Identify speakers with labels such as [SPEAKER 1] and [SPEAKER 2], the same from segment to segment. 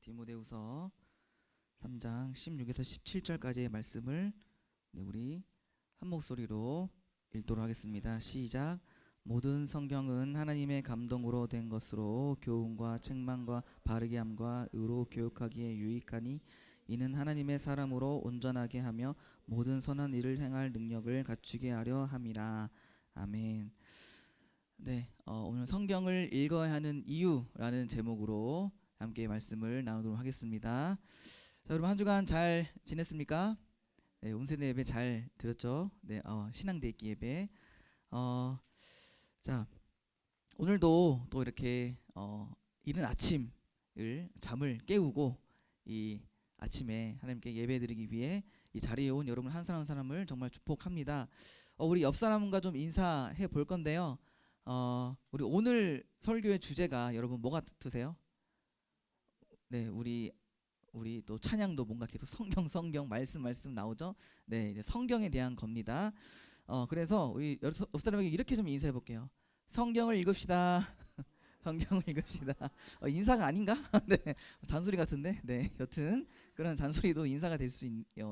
[SPEAKER 1] 디모데후서 3장 16에서 17절까지의 말씀을 우리 한 목소리로 읽도록 하겠습니다. 시작. 모든 성경은 하나님의 감동으로 된 것으로 교훈과 책망과 바르게 함과 의로 교육하기에 유익하니 이는 하나님의 사람으로 온전하게 하며 모든 선한 일을 행할 능력을 갖추게 하려 함이라. 아멘. 네, 오늘 성경을 읽어야 하는 이유라는 제목으로 함께 말씀을 나누도록 하겠습니다. 자, 여러분 한 주간 잘 지냈습니까? 네, 온세대 예배 잘 들었죠? 네, 신앙대기 예배. 자, 오늘도 또 이렇게 이른 아침을 잠을 깨우고 이 아침에 하나님께 예배드리기 위해 이 자리에 온 여러분 한 사람 한 사람을 정말 축복합니다. 우리 옆 사람과 좀 인사해 볼 건데요. 우리 오늘 설교의 주제가 여러분 뭐 같으세요? 네, 우리 또 찬양도 뭔가 계속 성경 말씀 나오죠. 네, 이제 성경에 대한 겁니다. 그래서 우리 옆 사람에게 이렇게 좀 인사해 볼게요. 성경을 읽읍시다. 성경을 읽읍시다. 인사가 아닌가? 네, 잔소리 같은데. 네, 여튼 그런 잔소리도 인사가 될 수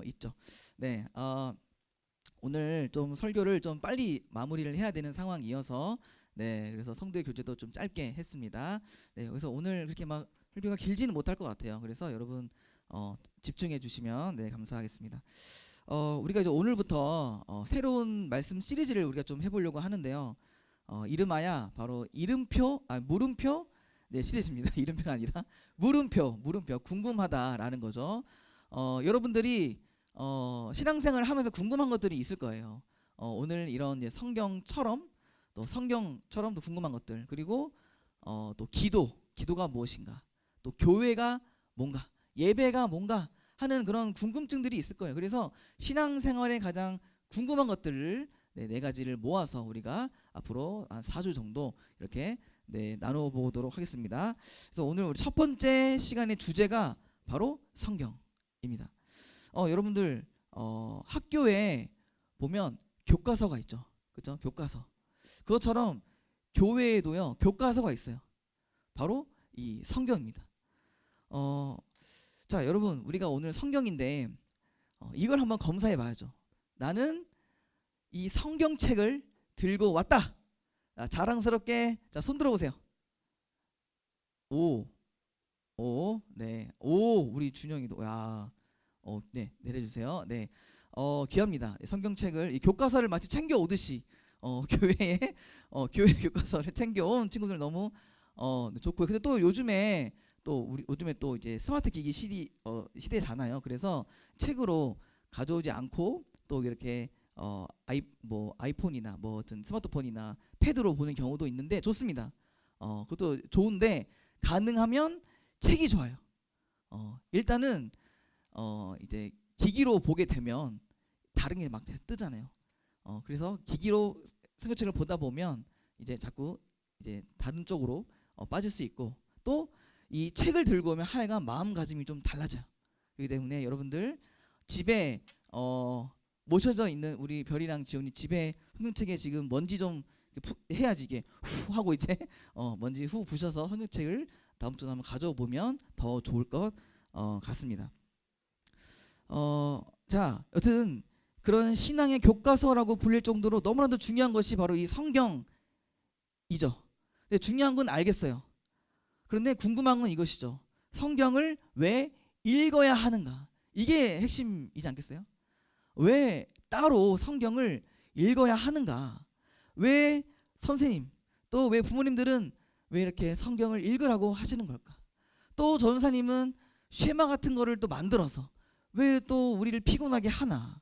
[SPEAKER 1] 있죠. 네, 오늘 좀 설교를 좀 빨리 마무리를 해야 되는 상황이어서 네, 그래서 성도의 교제도 좀 짧게 했습니다. 네, 그래서 오늘 그렇게 막 설교가 길지는 못할 것 같아요. 그래서 여러분 집중해 주시면 네, 감사하겠습니다. 우리가 이제 오늘부터 새로운 말씀 시리즈를 우리가 좀 해보려고 하는데요. 이름하여 바로 물음표 네, 시리즈입니다. 이름표가 아니라 물음표 궁금하다라는 거죠. 여러분들이 신앙생활을 하면서 궁금한 것들이 있을 거예요. 오늘 이런 이제 성경처럼 또 성경처럼도 궁금한 것들, 그리고 또 기도가 무엇인가, 또 교회가 뭔가, 예배가 뭔가 하는 그런 궁금증들이 있을 거예요. 그래서 신앙생활에 가장 궁금한 것들을 네 가지를 모아서 우리가 앞으로 한 4주 정도 이렇게 나눠보도록 하겠습니다. 그래서 오늘 우리 첫 번째 시간의 주제가 바로 성경입니다. 여러분들 학교에 보면 교과서가 있죠. 그렇죠? 교과서. 그것처럼 교회에도요 교과서가 있어요. 바로 이 성경입니다. 자, 여러분 우리가 오늘 성경인데 이걸 한번 검사해 봐야죠. 나는 이 성경책을 들고 왔다. 자랑스럽게 손 들어보세요. 네, 우리 준영이도 네, 내려주세요. 네, 귀합니다. 성경책을 이 교과서를 마치 챙겨 오듯이 교회에 교회 교과서를 챙겨온 친구들 너무 좋고요. 근데 또 요즘에 또 이제 스마트 기기 시대잖아요. 그래서 책으로 가져오지 않고 또 이렇게 아이폰이나 뭐 어떤 스마트폰이나 패드로 보는 경우도 있는데 좋습니다. 그것도 좋은데 가능하면 책이 좋아요. 일단은 이제 기기로 보게 되면 다른 게 막 뜨잖아요. 그래서 기기로 성경책을 보다 보면 이제 자꾸 이제 다른 쪽으로 빠질 수 있고, 또 이 책을 들고 오면 하여간 마음가짐이 좀 달라져요. 그렇기 때문에 여러분들 집에 모셔져 있는 우리 별이랑 지훈이 집에 성경책에 지금 먼지 좀 해야지 이게 후 하고 이제 먼지 후 부셔서 성경책을 다음 주에 한번 가져오 보면 더 좋을 것 같습니다. 자, 여튼 그런 신앙의 교과서라고 불릴 정도로 너무나도 중요한 것이 바로 이 성경이죠. 근데 중요한 건 알겠어요. 그런데 궁금한 건 이것이죠. 성경을 왜 읽어야 하는가? 이게 핵심이지 않겠어요? 왜 따로 성경을 읽어야 하는가? 왜 선생님, 또 왜 부모님들은 왜 이렇게 성경을 읽으라고 하시는 걸까? 또 전사님은 쉐마 같은 거를 또 만들어서 왜 또 우리를 피곤하게 하나?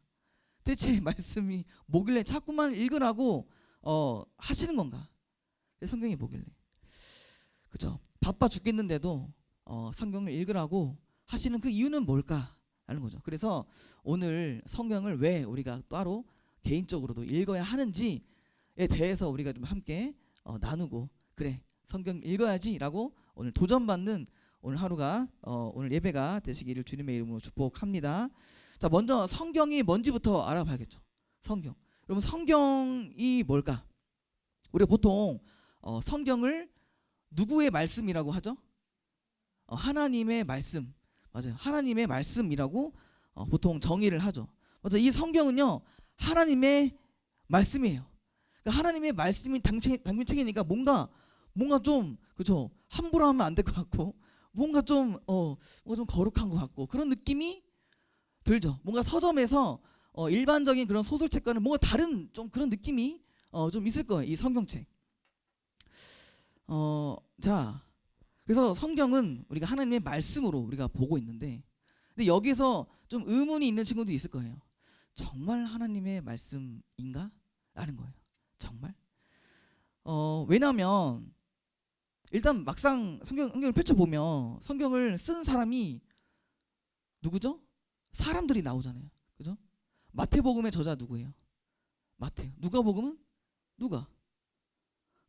[SPEAKER 1] 대체 말씀이 뭐길래 자꾸만 읽으라고 하시는 건가? 성경이 뭐길래? 그죠? 바빠 죽겠는데도 성경을 읽으라고 하시는 그 이유는 뭘까? 라는 거죠. 그래서 오늘 성경을 왜 우리가 따로 개인적으로도 읽어야 하는지에 대해서 우리가 좀 함께 나누고, 그래 성경 읽어야지 라고 오늘 도전받는 오늘 하루가 오늘 예배가 되시기를 주님의 이름으로 축복합니다. 자, 먼저 성경이 뭔지부터 알아봐야겠죠. 성경. 여러분 성경이 뭘까? 우리가 보통 성경을 누구의 말씀이라고 하죠? 하나님의 말씀, 맞아요. 하나님의 말씀이라고 보통 정의를 하죠. 맞아. 이 성경은요 하나님의 말씀이에요. 그러니까 하나님의 말씀이 당면 책이니까 뭔가 좀 그죠 함부로 하면 안 될 것 같고 뭔가 좀 뭔가 좀 거룩한 것 같고 그런 느낌이 들죠. 뭔가 서점에서 일반적인 그런 소설책과는 뭔가 다른 좀 그런 느낌이 좀 있을 거예요. 이 성경책. 자, 그래서 성경은 우리가 하나님의 말씀으로 우리가 보고 있는데, 근데 여기서 좀 의문이 있는 친구도 있을 거예요. 정말 하나님의 말씀인가? 라는 거예요. 정말? 왜냐하면 일단 막상 성경을 펼쳐보면 성경을 쓴 사람이 누구죠? 사람들이 나오잖아요. 그죠? 마태복음의 저자 누구예요? 마태요. 누가복음은 누가?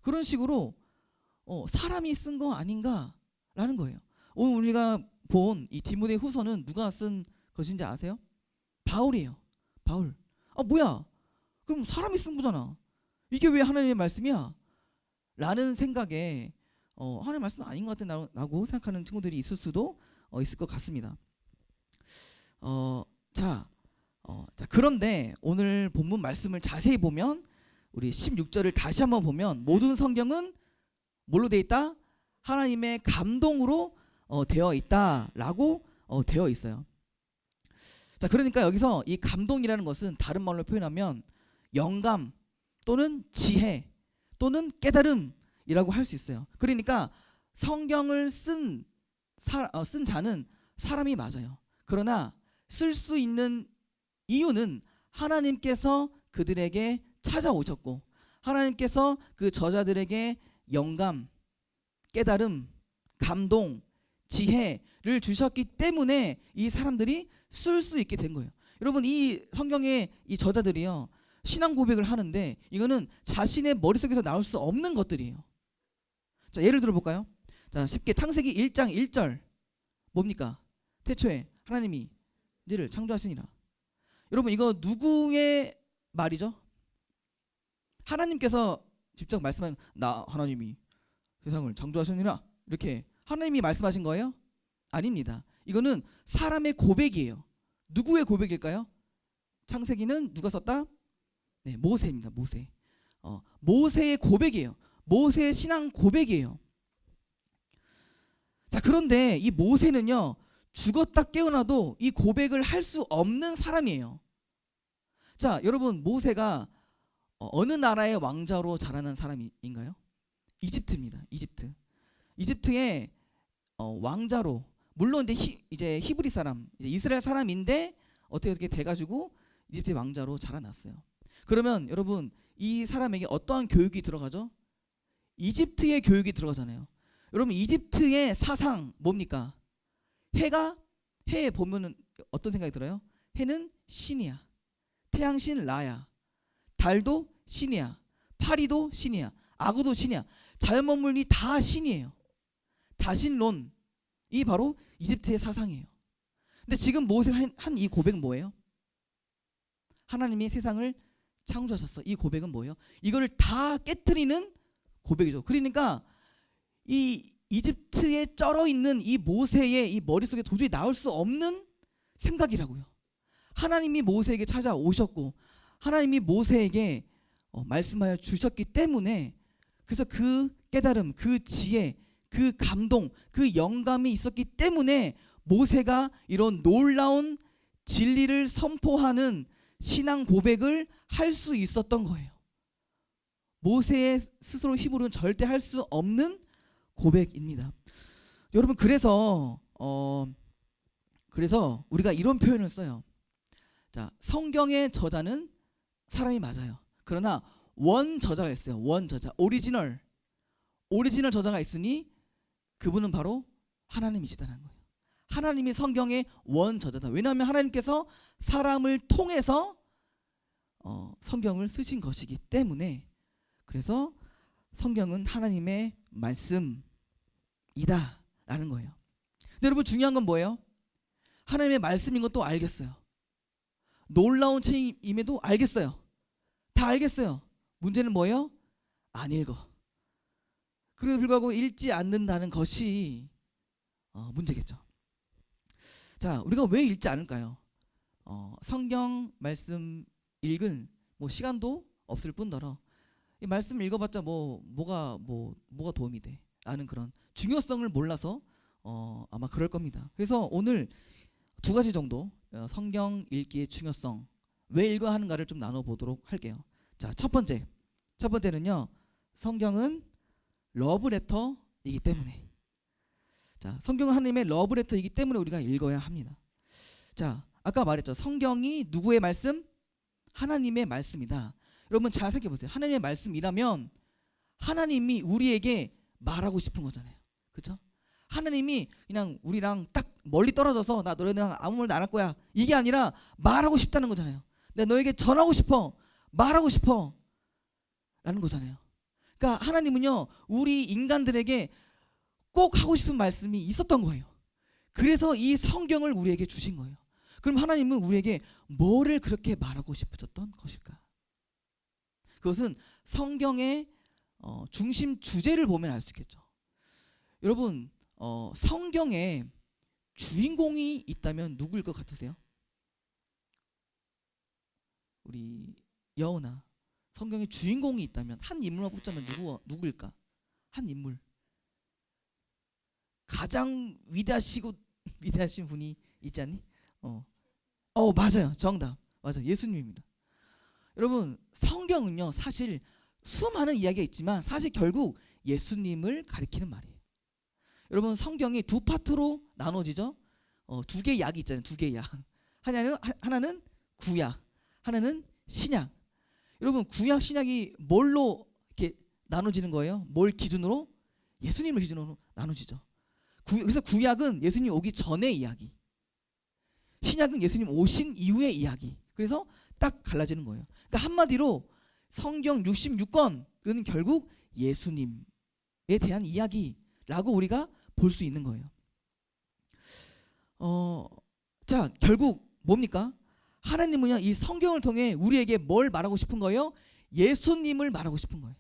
[SPEAKER 1] 그런 식으로 사람이 쓴 거 아닌가라는 거예요. 오늘 우리가 본 이 디모데 후서는 누가 쓴 것인지 아세요? 바울이에요. 바울. 뭐야? 그럼 사람이 쓴 거잖아. 이게 왜 하나님의 말씀이야? 라는 생각에 하나님의 말씀 아닌 것 같다고 생각하는 친구들이 있을 수도 있을 것 같습니다. 자, 그런데 오늘 본문 말씀을 자세히 보면 우리 16절을 다시 한번 보면 모든 성경은 뭘로 되어 있다? 하나님의 감동으로 되어 있다라고 되어 있어요. 자, 그러니까 여기서 이 감동이라는 것은 다른 말로 표현하면 영감 또는 지혜 또는 깨달음이라고 할 수 있어요. 그러니까 성경을 쓴 자는 사람이 맞아요. 그러나 쓸 수 있는 이유는 하나님께서 그들에게 찾아오셨고 하나님께서 그 저자들에게 영감, 깨달음, 감동, 지혜를 주셨기 때문에 이 사람들이 쓸 수 있게 된 거예요. 여러분 이 성경의 이 저자들이요 신앙 고백을 하는데 이거는 자신의 머릿속에서 나올 수 없는 것들이에요. 자, 예를 들어 볼까요? 자, 쉽게 창세기 1장 1절 뭡니까? 태초에 하나님이 너를 창조하시니라. 여러분 이거 누구의 말이죠? 하나님께서 직접 말씀하신 나 하나님이 세상을 창조하시니라 이렇게 하나님이 말씀하신 거예요? 아닙니다. 이거는 사람의 고백이에요. 누구의 고백일까요? 창세기는 누가 썼다? 네, 모세입니다. 모세. 모세의 고백이에요. 모세의 신앙 고백이에요. 자, 그런데 이 모세는요 죽었다 깨어나도 이 고백을 할 수 없는 사람이에요. 자, 여러분 모세가 어느 나라의 왕자로 자라난 사람인가요? 이집트입니다. 이집트의 왕자로 물론 이제 히브리 사람, 이제 이스라엘 사람인데 어떻게 돼가지고 이집트의 왕자로 자라났어요. 그러면 여러분 이 사람에게 어떠한 교육이 들어가죠? 이집트의 교육이 들어가잖아요. 여러분 이집트의 사상 뭡니까? 해에 보면은 어떤 생각이 들어요? 해는 신이야. 태양신 라야. 달도 신이야. 파리도 신이야. 악어도 신이야. 자연만물이 다 신이에요. 다신론이 바로 이집트의 사상이에요. 근데 지금 모세가 한 이 고백은 뭐예요? 하나님이 세상을 창조하셨어. 이 고백은 뭐예요? 이거를 다 깨트리는 고백이죠. 그러니까 이 이집트에 쩔어 있는 이 모세의 이 머릿속에 도저히 나올 수 없는 생각이라고요. 하나님이 모세에게 찾아오셨고 하나님이 모세에게 말씀하여 주셨기 때문에 그래서 그 깨달음, 그 지혜, 그 감동, 그 영감이 있었기 때문에 모세가 이런 놀라운 진리를 선포하는 신앙 고백을 할 수 있었던 거예요. 모세의 스스로 힘으로는 절대 할 수 없는 고백입니다. 여러분 그래서 우리가 이런 표현을 써요. 자, 성경의 저자는 사람이 맞아요. 그러나 원 저자가 있어요. 원 저자, 오리지널 저자가 있으니 그분은 바로 하나님이시다는 거예요. 하나님이 성경의 원 저자다. 왜냐하면 하나님께서 사람을 통해서 성경을 쓰신 것이기 때문에 그래서 성경은 하나님의 말씀이다 라는 거예요. 근데 여러분 중요한 건 뭐예요? 하나님의 말씀인 것도 알겠어요. 놀라운 책임임에도 알겠어요. 다 알겠어요. 문제는 뭐예요? 안 읽어. 그래도 불구하고 읽지 않는다는 것이 문제겠죠. 자, 우리가 왜 읽지 않을까요? 성경 말씀 읽을 시간도 없을 뿐더러 이 말씀 읽어봤자 뭐가 도움이 돼? 라는 그런 중요성을 몰라서 아마 그럴 겁니다. 그래서 오늘 두 가지 정도 성경 읽기의 중요성, 왜 읽어야 하는가를 좀 나눠보도록 할게요. 자, 첫 번째는요, 성경은 러브레터이기 때문에. 자, 성경은 하나님의 러브레터이기 때문에 우리가 읽어야 합니다. 자, 아까 말했죠. 성경이 누구의 말씀? 하나님의 말씀이다. 여러분 잘 생각해 보세요. 하나님의 말씀이라면 하나님이 우리에게 말하고 싶은 거잖아요. 그렇죠? 하나님이 그냥 우리랑 딱 멀리 떨어져서 나 너희들랑 아무 말도 안 할 거야, 이게 아니라 말하고 싶다는 거잖아요. 내가 너에게 전하고 싶어, 말하고 싶어 라는 거잖아요. 그러니까 하나님은요, 우리 인간들에게 꼭 하고 싶은 말씀이 있었던 거예요. 그래서 이 성경을 우리에게 주신 거예요. 그럼 하나님은 우리에게 뭐를 그렇게 말하고 싶으셨던 것일까? 그것은 성경의 중심 주제를 보면 알 수 있겠죠. 여러분, 성경에 주인공이 있다면 누구일 것 같으세요? 우리 여우나 성경에 주인공이 있다면 한 인물만 뽑자면 누구일까? 한 인물. 가장 위대하신 분이 있지 않니? 맞아요. 정답. 맞아요. 예수님입니다. 여러분, 성경은요, 사실 수많은 이야기가 있지만 사실 결국 예수님을 가리키는 말이에요. 여러분, 성경이 두 파트로 나눠지죠. 두 개의 약이 있잖아요. 두 개의 약. 하나는 구약, 하나는 신약. 여러분, 구약 신약이 뭘로 이렇게 나눠지는 거예요? 뭘 기준으로? 예수님을 기준으로 나눠지죠. 그래서 구약은 예수님 오기 전의 이야기, 신약은 예수님 오신 이후의 이야기. 그래서 딱 갈라지는 거예요. 그러니까 한마디로 성경 66권은 결국 예수님에 대한 이야기라고 우리가 볼 수 있는 거예요. 자, 결국 뭡니까? 하나님은요, 이 성경을 통해 우리에게 뭘 말하고 싶은 거예요? 예수님을 말하고 싶은 거예요.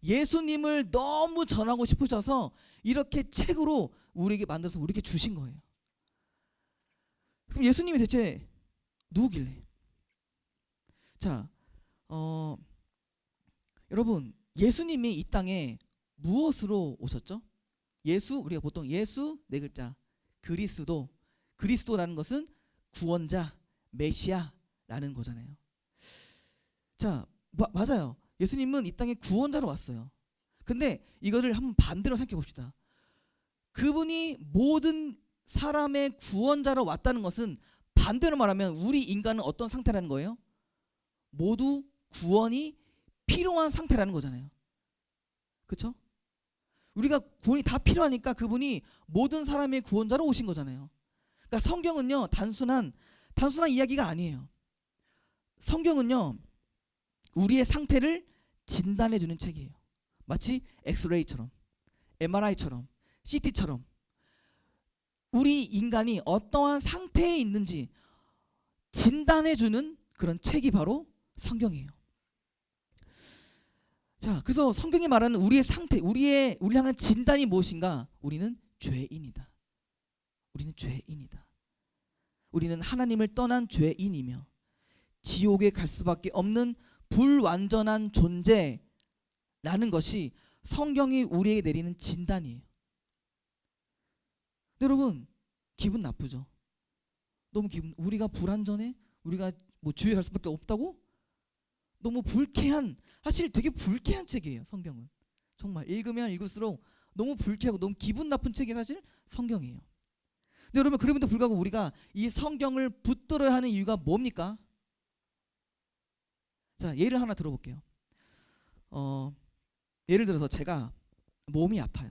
[SPEAKER 1] 예수님을 너무 전하고 싶으셔서 이렇게 책으로 우리에게 만들어서 우리에게 주신 거예요. 그럼 예수님이 대체 누구길래? 자, 여러분, 예수님이 이 땅에 무엇으로 오셨죠? 우리가 보통 예수 네 글자, 그리스도라는 것은 구원자, 메시아라는 거잖아요. 자, 맞아요. 예수님은 이 땅에 구원자로 왔어요. 근데 이거를 한번 반대로 생각해 봅시다. 그분이 모든 사람의 구원자로 왔다는 것은 반대로 말하면 우리 인간은 어떤 상태라는 거예요? 모두 구원이 필요한 상태라는 거잖아요. 그렇죠? 우리가 구원이 다 필요하니까 그분이 모든 사람의 구원자로 오신 거잖아요. 그러니까 성경은요, 단순한 이야기가 아니에요. 성경은요, 우리의 상태를 진단해 주는 책이에요. 마치 엑스레이처럼, MRI처럼, CT처럼 우리 인간이 어떠한 상태에 있는지 진단해 주는 그런 책이 바로 성경이에요. 자, 그래서 성경이 말하는 우리의 상태, 우리를 향한 진단이 무엇인가? 우리는 죄인이다. 우리는 죄인이다. 우리는 하나님을 떠난 죄인이며 지옥에 갈 수밖에 없는 불완전한 존재라는 것이 성경이 우리에게 내리는 진단이에요. 여러분, 기분 나쁘죠? 너무 우리가 불완전해? 우리가 지옥에 갈 수밖에 없다고? 너무 사실 되게 불쾌한 책이에요. 성경은 정말 읽으면 읽을수록 너무 불쾌하고 너무 기분 나쁜 책이 사실 성경이에요. 근데 여러분, 그럼에도 불구하고 우리가 이 성경을 붙들어야 하는 이유가 뭡니까? 자, 예를 하나 들어볼게요. 예를 들어서 제가 몸이 아파요.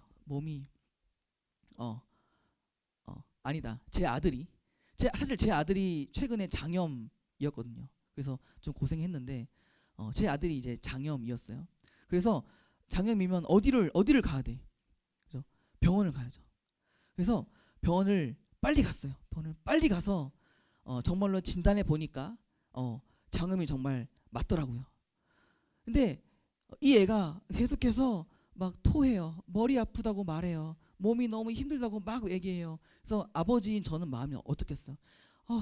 [SPEAKER 1] 아니다. 사실 제 아들이 최근에 장염이었거든요. 그래서 좀 고생했는데 제 아들이 이제 장염이었어요. 그래서 장염이면 어디를 가야 돼? 그죠? 병원을 가야죠. 그래서 병원을 빨리 갔어요. 병원을 빨리 가서 정말로 진단해 보니까 장염이 정말 맞더라고요. 근데 이 애가 계속해서 막 토해요. 머리 아프다고 말해요. 몸이 너무 힘들다고 막 얘기해요. 그래서 아버지인 저는 마음이 어떻겠어요?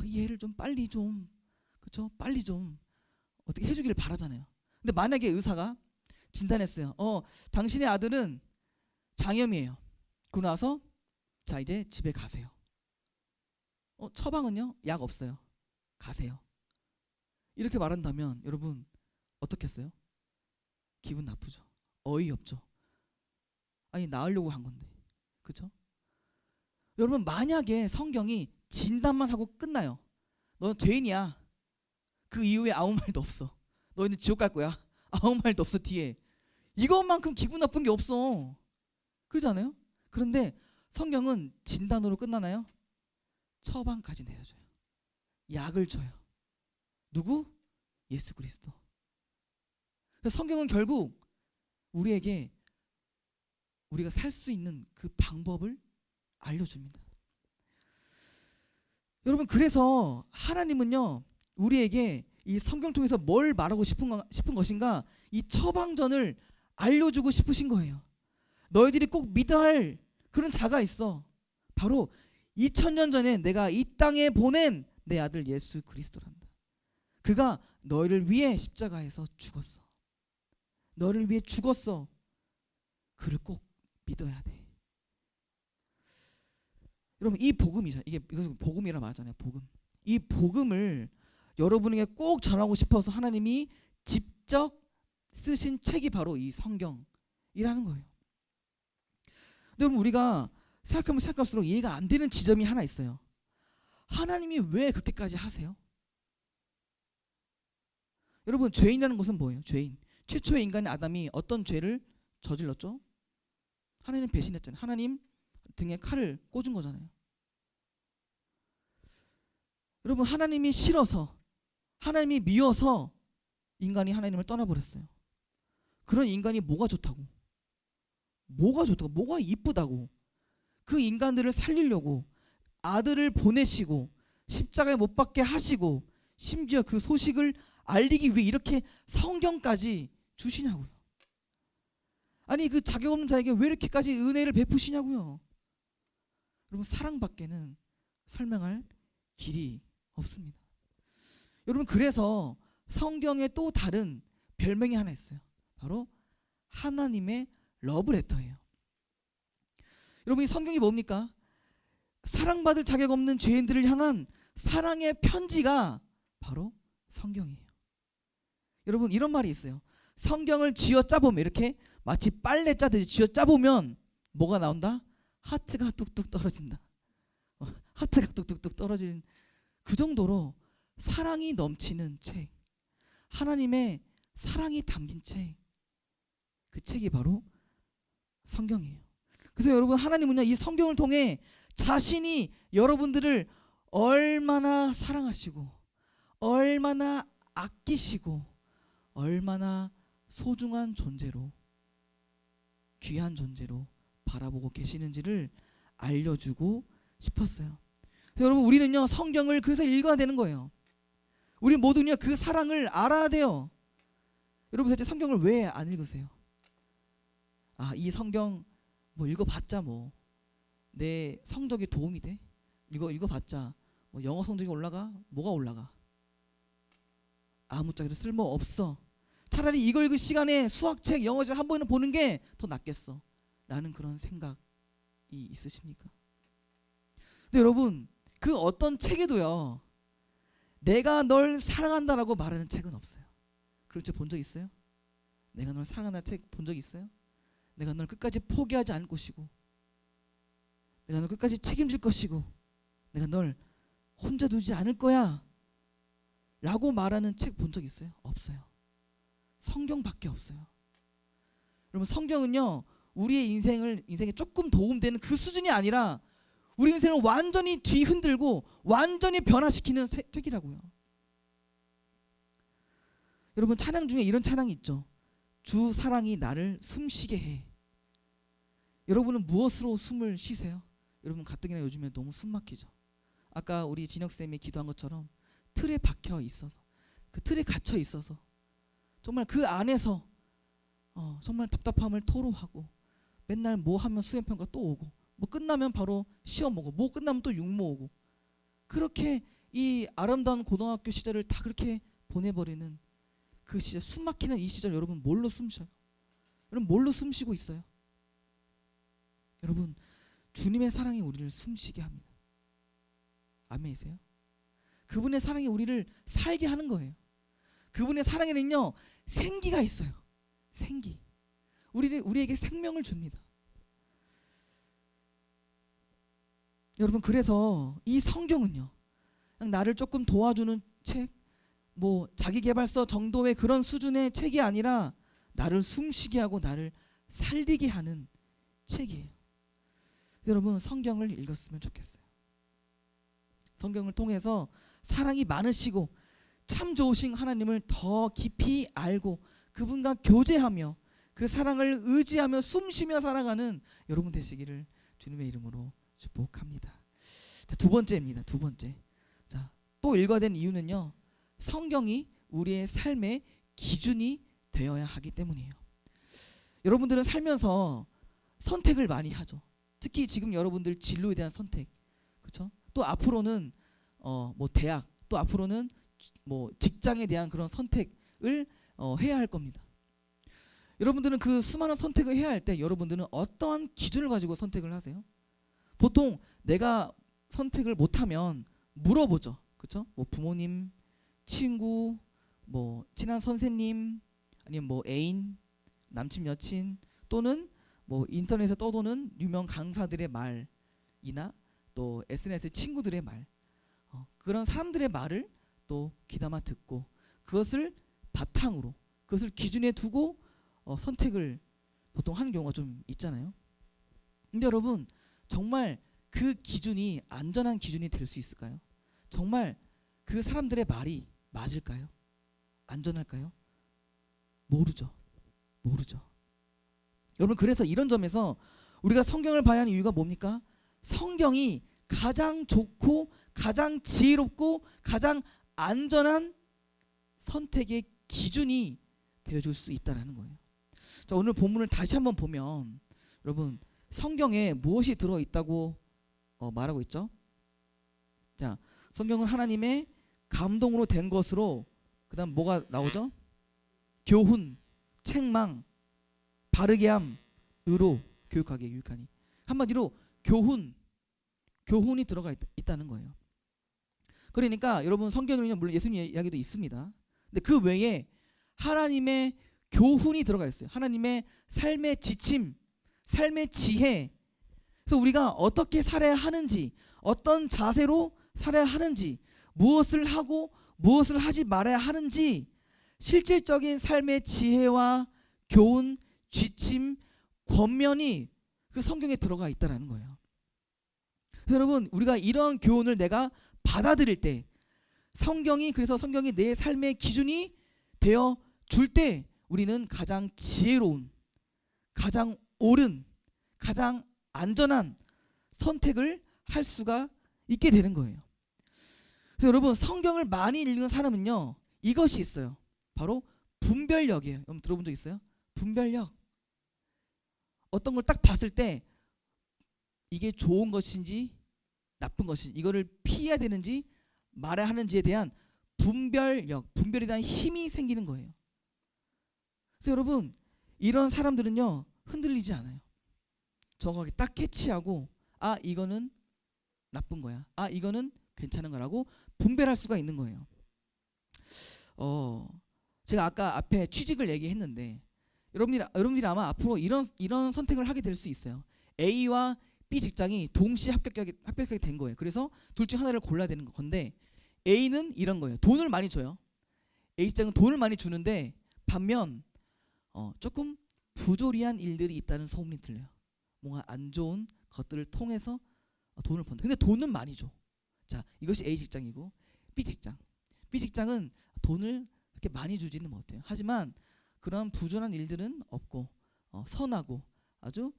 [SPEAKER 1] 이 애를 좀 빨리 좀, 그렇죠? 빨리 좀 어떻게 해주길 바라잖아요. 근데 만약에 의사가 진단했어요. 당신의 아들은 장염이에요. 그러고 나서 자 이제 집에 가세요. 처방은요? 약 없어요. 가세요. 이렇게 말한다면 여러분 어떻겠어요? 기분 나쁘죠. 어이없죠. 아니 나으려고 한 건데, 그렇죠? 여러분 만약에 성경이 진단만 하고 끝나요. 너 죄인이야. 그 이후에 아무 말도 없어. 너희는 지옥 갈 거야. 아무 말도 없어 뒤에. 이것만큼 기분 나쁜 게 없어. 그러지 않아요? 그런데 성경은 진단으로 끝나나요? 처방까지 내려줘요. 약을 줘요. 누구? 예수 그리스도. 그래서 성경은 결국 우리에게 우리가 살 수 있는 그 방법을 알려줍니다. 여러분 그래서 하나님은요 우리에게 이 성경 통해서 뭘 말하고 싶은 것인가, 이 처방전을 알려주고 싶으신 거예요. 너희들이 꼭 믿어야 할 그런 자가 있어. 바로 2000년 전에 내가 이 땅에 보낸 내 아들 예수 그리스도란다. 그가 너희를 위해 십자가에서 죽었어. 너를 위해 죽었어. 그를 꼭 믿어야 돼. 여러분 이 복음이죠. 이것은 복음이라 말하잖아요. 복음. 이 복음을 여러분에게 꼭 전하고 싶어서 하나님이 직접 쓰신 책이 바로 이 성경이라는 거예요. 여러분 우리가 생각하면 생각할수록 이해가 안 되는 지점이 하나 있어요. 하나님이 왜 그렇게까지 하세요? 여러분 죄인이라는 것은 뭐예요? 죄인. 최초의 인간의 아담이 어떤 죄를 저질렀죠? 하나님 배신했잖아요. 하나님 등에 칼을 꽂은 거잖아요. 여러분 하나님이 싫어서, 하나님이 미워서 인간이 하나님을 떠나버렸어요. 그런 인간이 뭐가 좋다고? 뭐가 좋다고? 뭐가 이쁘다고? 그 인간들을 살리려고 아들을 보내시고 십자가에 못 박게 하시고 심지어 그 소식을 알리기 위해 이렇게 성경까지 주시냐고요. 아니 그 자격 없는 자에게 왜 이렇게까지 은혜를 베푸시냐고요. 여러분 사랑밖에는 설명할 길이 없습니다. 여러분 그래서 성경에 또 다른 별명이 하나 있어요. 바로 하나님의 러브레터예요. 여러분 이 성경이 뭡니까? 사랑받을 자격 없는 죄인들을 향한 사랑의 편지가 바로 성경이에요. 여러분 이런 말이 있어요. 성경을 쥐어 짜보면, 이렇게 마치 빨래 짜듯이 쥐어 짜보면 뭐가 나온다? 하트가 뚝뚝 떨어진다. 하트가 뚝뚝뚝 떨어지는 그 정도로 사랑이 넘치는 책, 하나님의 사랑이 담긴 책, 그 책이 바로 성경이에요. 그래서 여러분 하나님은요 이 성경을 통해 자신이 여러분들을 얼마나 사랑하시고 얼마나 아끼시고 얼마나 소중한 존재로, 귀한 존재로 바라보고 계시는지를 알려주고 싶었어요. 그래서 여러분 우리는요 성경을 그래서 읽어야 되는 거예요. 우리 모두는요 그 사랑을 알아야 돼요. 여러분 도대체 성경을 왜 안 읽으세요? 이 성경 뭐 읽어봤자 뭐 내 성적에 도움이 돼? 읽어봤자 뭐 영어 성적이 올라가? 뭐가 올라가? 아무짝에도 쓸모 없어. 차라리 이거 읽을 시간에 수학책, 영어책 한 번은 보는 게 더 낫겠어 라는 그런 생각이 있으십니까? 근데 여러분 그 어떤 책에도요 내가 널 사랑한다라고 말하는 책은 없어요. 그렇죠? 본 적 있어요? 내가 널 사랑한다는 책 본 적 있어요? 내가 널 끝까지 포기하지 않을 것이고 내가 널 끝까지 책임질 것이고 내가 널 혼자 두지 않을 거야 라고 말하는 책 본 적 있어요? 없어요. 성경밖에 없어요. 여러분 성경은요 우리의 인생에 조금 도움되는 그 수준이 아니라 우리 인생을 완전히 뒤흔들고 완전히 변화시키는 책이라고요. 여러분 찬양 중에 이런 찬양이 있죠. 주 사랑이 나를 숨쉬게 해. 여러분은 무엇으로 숨을 쉬세요? 여러분 가뜩이나 요즘에 너무 숨 막히죠. 아까 우리 진혁쌤이 기도한 것처럼 틀에 박혀 있어서, 그 틀에 갇혀 있어서 정말 그 안에서 정말 답답함을 토로하고 맨날 뭐 하면 수행평가 또 오고 뭐 끝나면 바로 시험 보고, 뭐 끝나면 또 육모 오고, 그렇게 이 아름다운 고등학교 시절을 다 그렇게 보내버리는 그 시절, 숨막히는 이 시절, 여러분 뭘로 숨쉬어요? 여러분 뭘로 숨쉬고 있어요? 여러분, 주님의 사랑이 우리를 숨쉬게 합니다. 아멘이세요? 그분의 사랑이 우리를 살게 하는 거예요. 그분의 사랑에는요 생기가 있어요. 생기. 우리에게 생명을 줍니다. 여러분, 그래서 이 성경은요 그냥 나를 조금 도와주는 책, 뭐 자기계발서 정도의 그런 수준의 책이 아니라 나를 숨쉬게 하고 나를 살리게 하는 책이에요. 여러분, 성경을 읽었으면 좋겠어요. 성경을 통해서 사랑이 많으시고 참 좋으신 하나님을 더 깊이 알고 그분과 교제하며 그 사랑을 의지하며 숨쉬며 살아가는 여러분 되시기를 주님의 이름으로 축복합니다. 자, 두 번째입니다. 두 번째. 자, 또 읽어야 되는 이유는요, 성경이 우리의 삶의 기준이 되어야 하기 때문이에요. 여러분들은 살면서 선택을 많이 하죠. 특히 지금 여러분들 진로에 대한 선택, 그렇죠? 또 앞으로는 뭐 대학, 또 앞으로는 뭐 직장에 대한 그런 선택을 해야 할 겁니다. 여러분들은 그 수많은 선택을 해야 할 때 여러분들은 어떠한 기준을 가지고 선택을 하세요? 보통 내가 선택을 못하면 물어보죠, 그렇죠? 뭐 부모님, 친구, 뭐 친한 선생님, 아니면 뭐 애인, 남친, 여친, 또는 뭐 인터넷에 떠도는 유명 강사들의 말이나 또 SNS 친구들의 말, 그런 사람들의 말을 또 귀담아 듣고 그것을 바탕으로, 그것을 기준에 두고 선택을 보통 하는 경우가 좀 있잖아요. 근데 여러분, 정말 그 기준이 안전한 기준이 될 수 있을까요? 정말 그 사람들의 말이 맞을까요? 안전할까요? 모르죠. 여러분, 그래서 이런 점에서 우리가 성경을 봐야 하는 이유가 뭡니까? 성경이 가장 좋고 가장 지혜롭고 가장 안전한 선택의 기준이 되어줄 수 있다는 거예요. 자, 오늘 본문을 다시 한번 보면 여러분, 성경에 무엇이 들어있다고 말하고 있죠? 자, 성경은 하나님의 감동으로 된 것으로, 그 다음 뭐가 나오죠? 교훈, 책망, 바르게 함, 의로, 교육하게, 유익하니. 한마디로 교훈이 들어가 있다는 거예요. 그러니까 여러분, 성경에는 물론 예수님 이야기도 있습니다. 근데 그 외에 하나님의 교훈이 들어가 있어요. 하나님의 삶의 지침, 삶의 지혜. 그래서 우리가 어떻게 살아야 하는지, 어떤 자세로 살아야 하는지, 무엇을 하고 무엇을 하지 말아야 하는지 실질적인 삶의 지혜와 교훈, 지침, 권면이 그 성경에 들어가 있다는 거예요. 그래서 여러분, 우리가 이런 교훈을 내가 받아들일 때, 그래서 성경이 내 삶의 기준이 되어 줄 때 우리는 가장 지혜로운, 가장 옳은, 가장 안전한 선택을 할 수가 있게 되는 거예요. 그래서 여러분, 성경을 많이 읽는 사람은요 이것이 있어요. 바로 분별력이에요. 여러분 들어본 적 있어요? 분별력. 어떤 걸 딱 봤을 때 이게 좋은 것인지 나쁜 것인지, 이거를 피해야 되는지 말아야 하는지에 대한 분별력, 분별에 대한 힘이 생기는 거예요. 그래서 여러분, 이런 사람들은요 흔들리지 않아요. 정확하게 딱 캐치하고, 아 이거는 나쁜 거야, 아 이거는 괜찮은 거라고 분별할 수가 있는 거예요. 제가 아까 앞에 취직을 얘기했는데 여러분들이 아마 앞으로 이런 선택을 하게 될 수 있어요. A와 B 직장이 동시에 합격하게 된 거예요. 그래서 둘 중 하나를 골라야 되는 건데, A는 이런 거예요. 돈을 많이 줘요. A 직장은 돈을 많이 주는데 반면 조금 부조리한 일들이 있다는 소문이 들려요. 뭔가 안 좋은 것들을 통해서 돈을 번다. 근데 돈은 많이 줘. 자, 이것이 A 직장이고, B 직장은 돈을 그렇게 많이 주지는 못해요. 하지만 그런 부조한 일들은 없고 선하고 아주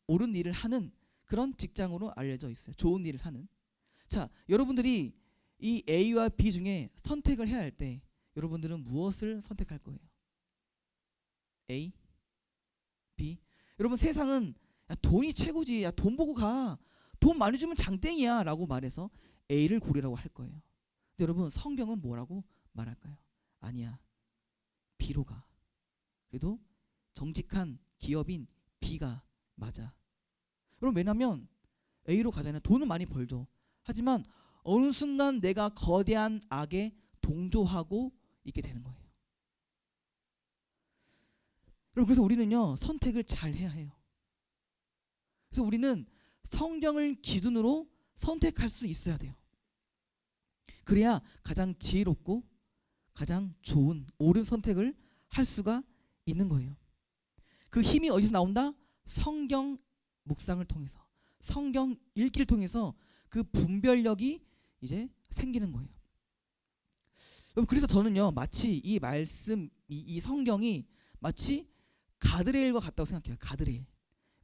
[SPEAKER 1] 옳은 일을 하는 그런 직장으로 알려져 있어요. 좋은 일을 하는. 자, 여러분들이 이 A와 B 중에 선택을 해야 할 때 여러분들은 무엇을 선택할 거예요? A, B. 여러분, 세상은 야, 돈이 최고지. 야, 돈 보고 가. 돈 많이 주면 장땡이야 라고 말해서 A를 고르라고 할 거예요. 근데 여러분, 성경은 뭐라고 말할까요? 아니야, B로 가. 그래도 정직한 기업인 B가 맞아. 여러분, 왜냐면 A로 가잖아요. 돈은 많이 벌죠. 하지만 어느 순간 내가 거대한 악에 동조하고 있게 되는 거예요. 여러분, 그래서 우리는요, 선택을 잘 해야 해요. 그래서 우리는 성경을 기준으로 선택할 수 있어야 돼요. 그래야 가장 지혜롭고 가장 좋은 옳은 선택을 할 수가 있는 거예요. 그 힘이 어디서 나온다? 성경 묵상을 통해서, 성경 읽기를 통해서 그 분별력이 이제 생기는 거예요. 여러분, 그래서 저는요, 마치 이 말씀, 이 성경이 마치 가드레일과 같다고 생각해요. 가드레일.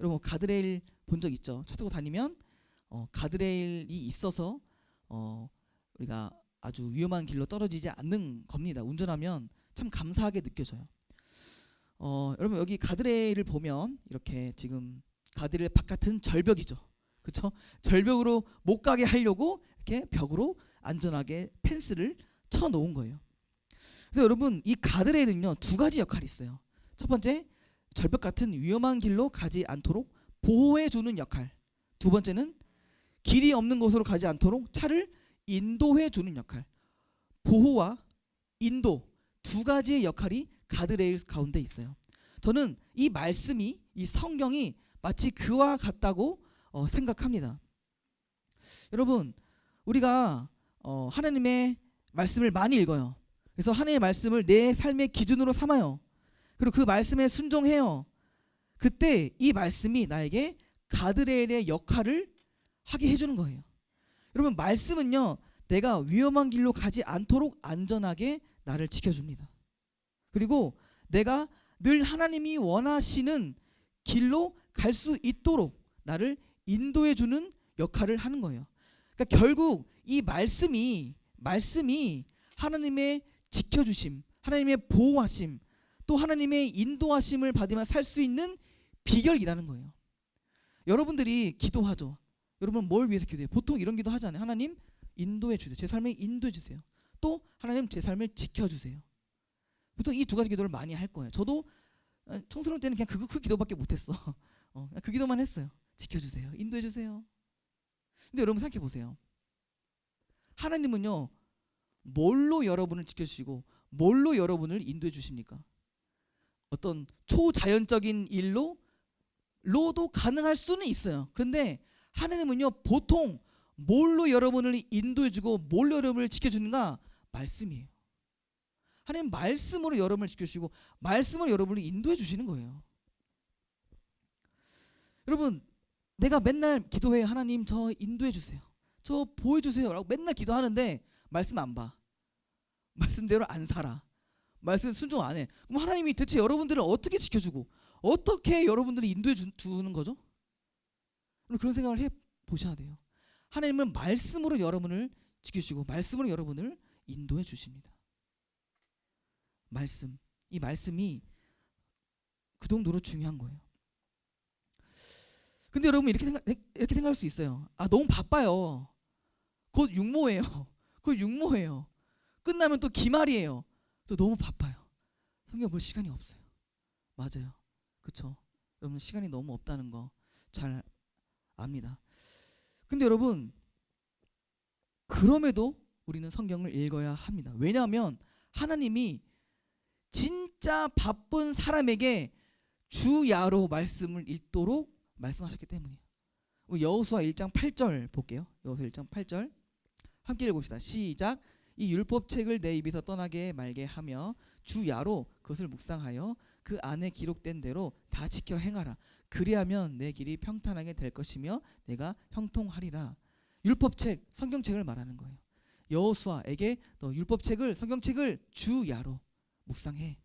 [SPEAKER 1] 여러분, 가드레일 본 적 있죠? 차 타고 다니면 가드레일이 있어서 우리가 아주 위험한 길로 떨어지지 않는 겁니다. 운전하면 참 감사하게 느껴져요. 여러분, 여기 가드레일을 보면 이렇게 지금 가드레일 바깥은 절벽이죠. 그렇죠? 절벽으로 못 가게 하려고 이렇게 벽으로 안전하게 펜스를 쳐 놓은 거예요. 그래서 여러분, 이 가드레일은요, 두 가지 역할이 있어요. 첫 번째, 절벽 같은 위험한 길로 가지 않도록 보호해 주는 역할. 두 번째는 길이 없는 곳으로 가지 않도록 차를 인도해 주는 역할. 보호와 인도, 두 가지의 역할이 가드레일 가운데 있어요. 저는 이 말씀이, 이 성경이 마치 그와 같다고 생각합니다. 여러분, 우리가 하나님의 말씀을 많이 읽어요. 그래서 하나님의 말씀을 내 삶의 기준으로 삼아요. 그리고 그 말씀에 순종해요. 그때 이 말씀이 나에게 가드레일의 역할을 하게 해주는 거예요. 여러분, 말씀은요, 내가 위험한 길로 가지 않도록 안전하게 나를 지켜줍니다. 그리고 내가 늘 하나님이 원하시는 길로 갈 수 있도록 나를 인도해주는 역할을 하는 거예요. 그러니까 결국 이 말씀이 하나님의 지켜주심, 하나님의 보호하심, 또 하나님의 인도하심을 받으며 살 수 있는 비결이라는 거예요. 여러분들이 기도하죠. 여러분, 뭘 위해서 기도해요? 보통 이런 기도 하잖아요. 하나님, 인도해 주세요. 제 삶에 인도해 주세요. 또 하나님, 제 삶을 지켜주세요. 보통 이 두 가지 기도를 많이 할 거예요. 저도 청소년 때는 그냥 그 기도밖에 못했어. 그 기도만 했어요. 지켜주세요. 인도해 주세요. 근데 여러분, 생각해 보세요. 하나님은요, 뭘로 여러분을 지켜주시고 뭘로 여러분을 인도해 주십니까? 어떤 초자연적인 일로도 가능할 수는 있어요. 그런데 하나님은요, 보통 뭘로 여러분을 인도해주고 뭘로 여러분을 지켜주는가? 말씀이에요. 하나님 말씀으로 여러분을 지켜주시고 말씀으로 여러분을 인도해 주시는 거예요. 여러분, 내가 맨날 기도해. 하나님, 저 인도해 주세요. 저 보여주세요 라고 맨날 기도하는데 말씀 안 봐. 말씀대로 안 살아. 말씀 순종 안 해. 그럼 하나님이 대체 여러분들을 어떻게 지켜주고 어떻게 여러분들을 인도해 주는 거죠? 그런 생각을 해 보셔야 돼요. 하나님은 말씀으로 여러분을 지켜주시고 말씀으로 여러분을 인도해 주십니다. 말씀, 이 말씀이 그 정도로 중요한 거예요. 근데 여러분, 이렇게 생각할 수 있어요. 아, 너무 바빠요. 곧 육모예요. 곧 육모예요. 끝나면 또 기말이에요. 저 너무 바빠요. 성경 볼 시간이 없어요. 맞아요. 그렇죠? 여러분, 시간이 너무 없다는 거 잘 압니다. 근데 여러분, 그럼에도 우리는 성경을 읽어야 합니다. 왜냐하면 하나님이 진짜 바쁜 사람에게 주야로 말씀을 읽도록 말씀하셨기 때문이에요. 우리 여호수아 1장 8절 볼게요. 여호수아 1장 8절 함께 읽어봅시다. 시작. 이 율법책을 내 입에서 떠나게 말게 하며 주야로 그것을 묵상하여 그 안에 기록된 대로 다 지켜 행하라. 그리하면 내 길이 평탄하게 될 것이며 내가 형통하리라. 율법책, 성경책을 말하는 거예요. 여호수아에게 너 율법책을, 성경책을 주야로 묵상해.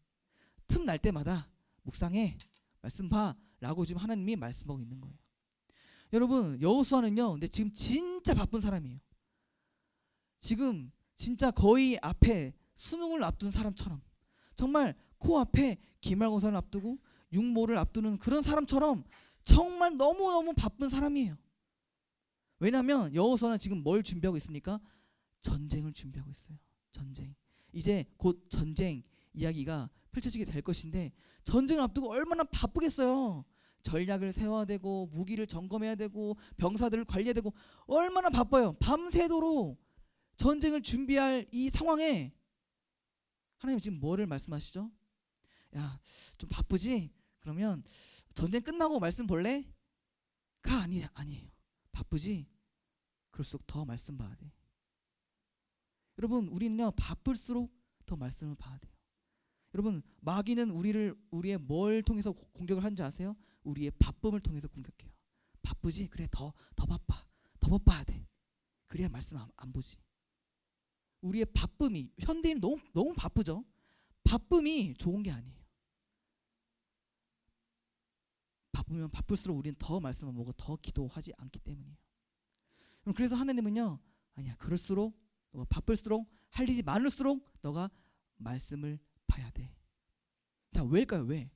[SPEAKER 1] 틈날 때마다 묵상해. 말씀 봐 라고 지금 하나님이 말씀하고 있는 거예요. 여러분, 여호수아는요, 근데 지금 진짜 바쁜 사람이에요. 지금 진짜 거의 앞에 수능을 앞둔 사람처럼, 정말 코앞에 기말고사를 앞두고 육모를 앞두는 그런 사람처럼 정말 너무너무 바쁜 사람이에요. 왜냐하면 여호수아는 지금 뭘 준비하고 있습니까? 전쟁을 준비하고 있어요. 전쟁. 이제 곧 전쟁 이야기가 펼쳐지게 될 것인데 전쟁을 앞두고 얼마나 바쁘겠어요. 전략을 세워야 되고 무기를 점검해야 되고 병사들을 관리해야 되고 얼마나 바빠요. 밤새도록 전쟁을 준비할 이 상황에 하나님 지금 뭐를 말씀하시죠? 야, 좀 바쁘지? 그러면 전쟁 끝나고 말씀 볼래? 아니에요. 바쁘지? 그럴수록 더 말씀 봐야 돼. 여러분, 우리는요 바쁠수록 더 말씀을 봐야 돼요. 여러분, 마귀는 우리의 뭘 통해서 공격을 하는지 아세요? 우리의 바쁨을 통해서 공격해요. 바쁘지? 그래, 더 바빠. 더 바빠야 돼. 그래야 말씀 안 보지. 우리의 바쁨이, 현대인 너무 바쁘죠. 바쁨이 좋은 게 아니에요. 바쁘면 바쁠수록 우리는 더 말씀을 보고 더 기도하지 않기 때문이에요. 그래서 하나님은요, 아니야, 그럴수록 너가 바쁠수록 할 일이 많을수록 너가 말씀을 봐야 돼. 자, 왜일까요? 왜?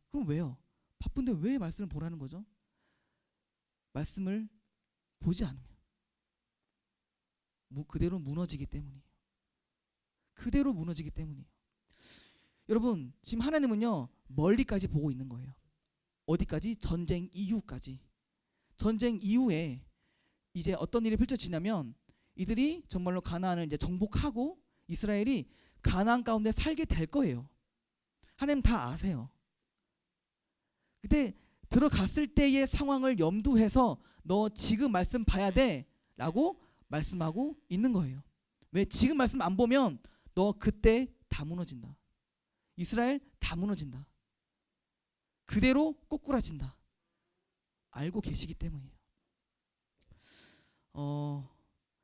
[SPEAKER 1] 그럼 왜요? 바쁜데 왜 말씀을 보라는 거죠? 말씀을 보지 않으면 그대로 무너지기 때문이에요. 그대로 무너지기 때문이에요. 여러분, 지금 하나님은요 멀리까지 보고 있는 거예요. 어디까지? 전쟁 이후까지. 전쟁 이후에 이제 어떤 일이 펼쳐지냐면 이들이 정말로 가나안을 이제 정복하고 이스라엘이 가나안 가운데 살게 될 거예요. 하나님 다 아세요. 그때 들어갔을 때의 상황을 염두해서 너 지금 말씀 봐야 돼 라고 말씀하고 있는 거예요. 왜? 지금 말씀 안 보면 너 그때 다 무너진다. 이스라엘 다 무너진다. 그대로 꼬꾸라진다. 알고 계시기 때문이에요.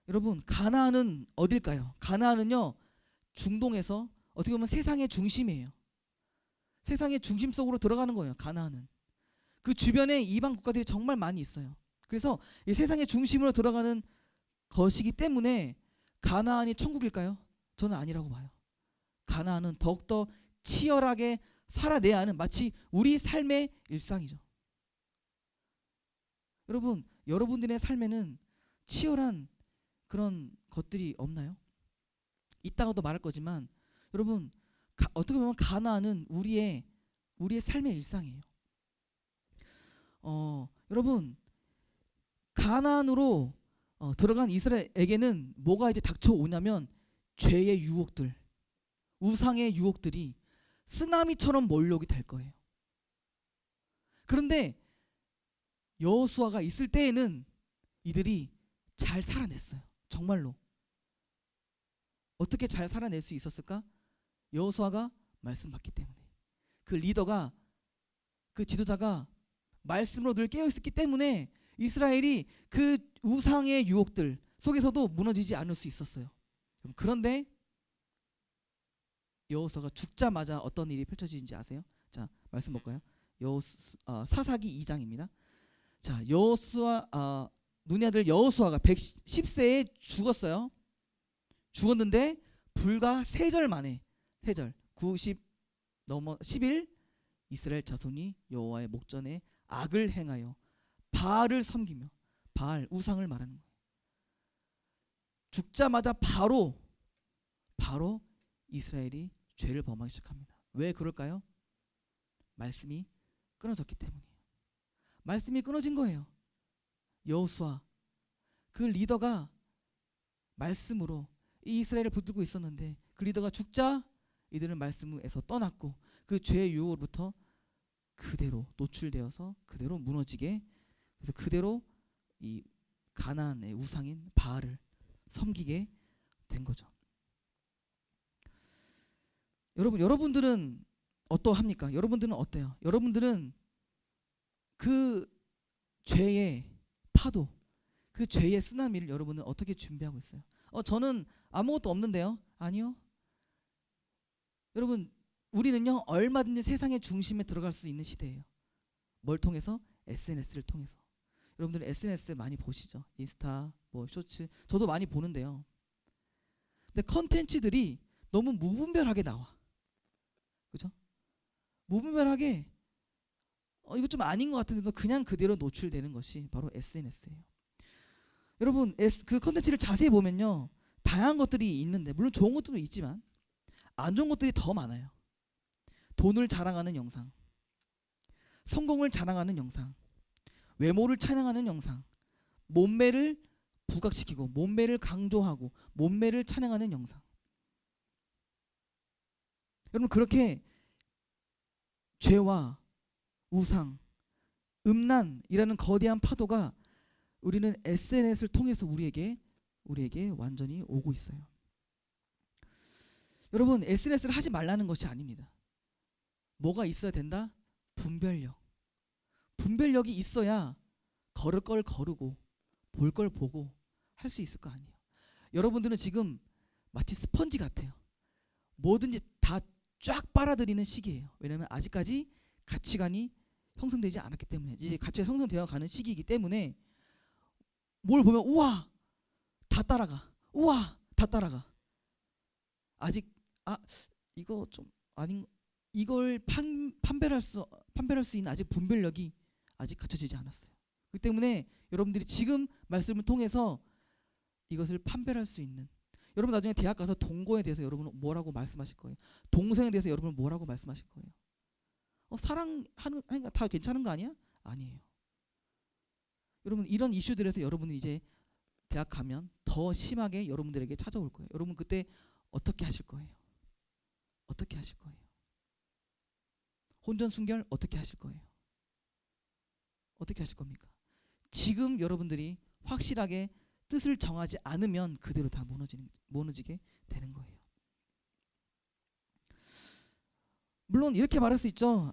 [SPEAKER 1] 여러분, 가나안은 어딜까요? 가나안은요 중동에서 어떻게 보면 세상의 중심이에요. 세상의 중심 속으로 들어가는 거예요. 가나안은 그 주변에 이방 국가들이 정말 많이 있어요. 그래서 이 세상의 중심으로 들어가는 것이기 때문에 가나안이 천국일까요? 저는 아니라고 봐요. 가나안은 더욱더 치열하게 살아내야 하는 마치 우리 삶의 일상이죠. 여러분, 여러분들의 삶에는 치열한 그런 것들이 없나요? 있다고도 말할 거지만 여러분, 어떻게 보면 가나안은 우리의 삶의 일상이에요. 여러분, 가나안으로 들어간 이스라엘에게는 뭐가 이제 닥쳐오냐면 죄의 유혹들, 우상의 유혹들이 쓰나미처럼 몰려오게 될 거예요. 그런데 여호수아가 있을 때에는 이들이 잘 살아냈어요. 정말로. 어떻게 잘 살아낼 수 있었을까? 여호수아가 말씀 받기 때문에. 그 리더가, 그 지도자가 말씀으로 늘 깨어있었기 때문에 이스라엘이 그 우상의 유혹들 속에서도 무너지지 않을 수 있었어요. 그런데 여호수아가 죽자마자 어떤 일이 펼쳐지는지 아세요? 자, 말씀 볼까요? 사사기 2장입니다. 자, 눈의 아들 여호수아가 110세에 죽었어요. 죽었는데 불과 3절 만에 90 넘어 11 이스라엘 자손이 여호와의 목전에 악을 행하여 바알을 섬기며, 바알 우상을 말하는 거예요. 죽자마자 바로 이스라엘이 죄를 범하기 시작합니다. 왜 그럴까요? 말씀이 끊어졌기 때문이에요. 말씀이 끊어진 거예요. 여호수아 그 리더가 말씀으로 이 이스라엘을 붙들고 있었는데 그 리더가 죽자 이들은 말씀에서 떠났고 그 죄의 유혹으로부터 그대로 노출되어서 그대로 무너지게, 그래서 그대로 이 가나안의 우상인 바알을 섬기게 된 거죠. 여러분들은 어떠합니까? 여러분들은 어때요? 여러분들은 그 죄의 파도, 그 죄의 쓰나미를 여러분은 어떻게 준비하고 있어요? 저는 아무것도 없는데요. 아니요. 여러분, 우리는요 얼마든지 세상의 중심에 들어갈 수 있는 시대예요. 뭘 통해서? SNS를 통해서. 여러분들 SNS 많이 보시죠? 인스타, 쇼츠, 저도 많이 보는데요. 근데 컨텐츠들이 너무 무분별하게 나와. 그죠? 무분별하게 이거 좀 아닌 것 같은데도 그냥 그대로 노출되는 것이 바로 SNS예요. 여러분 그 컨텐츠를 자세히 보면요, 다양한 것들이 있는데 물론 좋은 것들도 있지만 안 좋은 것들이 더 많아요. 돈을 자랑하는 영상, 성공을 자랑하는 영상, 외모를 찬양하는 영상, 몸매를 부각시키고 몸매를 강조하고 몸매를 찬양하는 영상. 여러분 그렇게 죄와 우상, 음란이라는 거대한 파도가 우리는 SNS를 통해서 우리에게 완전히 오고 있어요. 여러분 SNS를 하지 말라는 것이 아닙니다. 뭐가 있어야 된다? 분별력. 분별력이 있어야 걸을 걸 거르고 볼 걸 보고 할 수 있을 거 아니에요. 여러분들은 지금 마치 스펀지 같아요. 뭐든지 다 쫙 빨아들이는 시기예요. 왜냐하면 아직까지 가치관이 형성되지 않았기 때문에, 이제 가치가 형성되어 가는 시기이기 때문에 뭘 보면 우와 다 따라가, 우와 다 따라가. 아직 이거 좀 아닌, 이걸 판별할 수 있는 아직 분별력이 아직 갖춰지지 않았어요. 그렇기 때문에 여러분들이 지금 말씀을 통해서 이것을 판별할 수 있는, 여러분 나중에 대학 가서 동거에 대해서 여러분은 뭐라고 말씀하실 거예요? 동성에 대해서 여러분은 뭐라고 말씀하실 거예요? 사랑하는 다 괜찮은 거 아니야? 아니에요. 여러분 이런 이슈들에서 여러분은 이제 대학 가면 더 심하게 여러분들에게 찾아올 거예요. 여러분 그때 어떻게 하실 거예요? 어떻게 하실 거예요? 혼전 순결 어떻게 하실 거예요? 어떻게 하실 겁니까? 지금 여러분들이 확실하게 뜻을 정하지 않으면 그대로 다 무너지게 되는 거예요. 물론 이렇게 말할 수 있죠.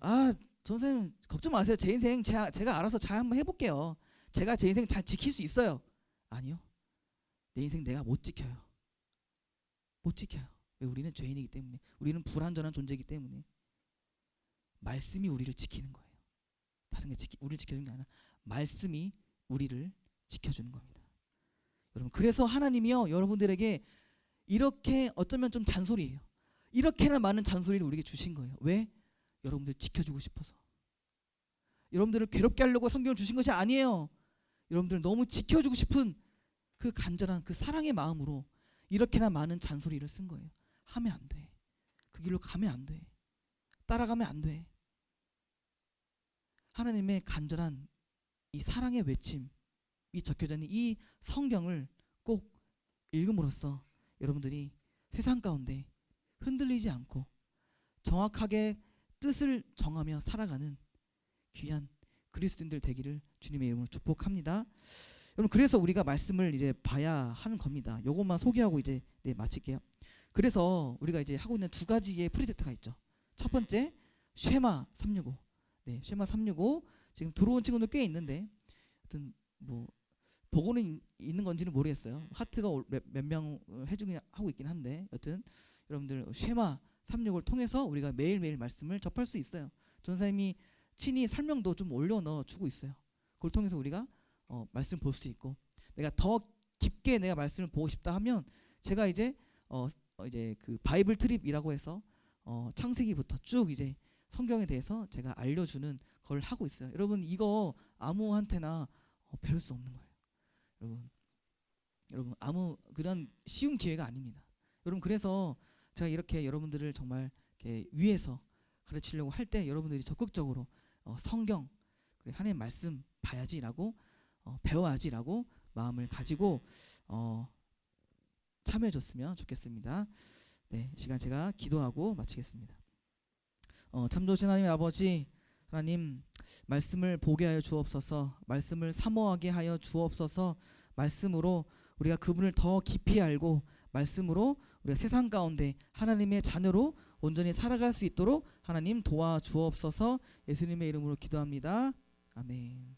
[SPEAKER 1] 선생님 걱정 마세요. 제 인생 제가 알아서 잘 한번 해볼게요. 제가 제 인생 잘 지킬 수 있어요. 아니요. 내 인생 내가 못 지켜요. 못 지켜요. 왜? 우리는 죄인이기 때문에, 우리는 불완전한 존재이기 때문에. 말씀이 우리를 지키는 거예요. 다른 게 우리를 지켜주는 게 아니라 말씀이 우리를 지켜주는 겁니다. 여러분 그래서 하나님이요 여러분들에게 이렇게 어쩌면 좀 잔소리예요. 이렇게나 많은 잔소리를 우리에게 주신 거예요. 왜? 여러분들 지켜주고 싶어서. 여러분들을 괴롭게 하려고 성경을 주신 것이 아니에요. 여러분들 너무 지켜주고 싶은 그 간절한 그 사랑의 마음으로 이렇게나 많은 잔소리를 쓴 거예요. 하면 안 돼. 그 길로 가면 안 돼. 따라가면 안 돼. 하나님의 간절한 이 사랑의 외침이 적혀져 있는 이 성경을 꼭 읽음으로써 여러분들이 세상 가운데 흔들리지 않고 정확하게 뜻을 정하며 살아가는 귀한 그리스도인들 되기를 주님의 이름으로 축복합니다. 여러분 그래서 우리가 말씀을 이제 봐야 하는 겁니다. 요것만 소개하고 이제 마칠게요. 그래서 우리가 이제 하고 있는 두 가지의 프로젝트가 있죠. 첫 번째 쉐마 365. 쉐마 365 지금 들어온 친구들 꽤 있는데 하여튼 뭐 보고는 있는 건지는 모르겠어요. 하트가 몇 명 해주긴 하고 있긴 한데 여튼 여러분들 쉐마 365를 통해서 우리가 매일매일 말씀을 접할 수 있어요. 전사님이 친히 설명도 좀 올려넣어 주고 있어요. 그걸 통해서 우리가 말씀 볼 수 있고, 내가 더 깊게 내가 말씀을 보고 싶다 하면 제가 이제 그 바이블 트립이라고 해서 창세기부터 쭉 이제 성경에 대해서 제가 알려주는 걸 하고 있어요. 여러분 이거 아무한테나 배울 수 없는 거예요. 여러분 아무 그런 쉬운 기회가 아닙니다. 여러분 그래서 제가 이렇게 여러분들을 정말 이렇게 위해서 가르치려고 할 때 여러분들이 적극적으로 성경 하나님의 말씀 봐야지라고 배워야지라고 마음을 가지고 참여해줬으면 좋겠습니다. 네, 이 시간 제가 기도하고 마치겠습니다. 참 좋으신 하나님 아버지, 하나님 말씀을 보게 하여 주옵소서. 말씀을 사모하게 하여 주옵소서. 말씀으로 우리가 그분을 더 깊이 알고 말씀으로 우리가 세상 가운데 하나님의 자녀로 온전히 살아갈 수 있도록 하나님 도와주옵소서. 예수님의 이름으로 기도합니다. 아멘.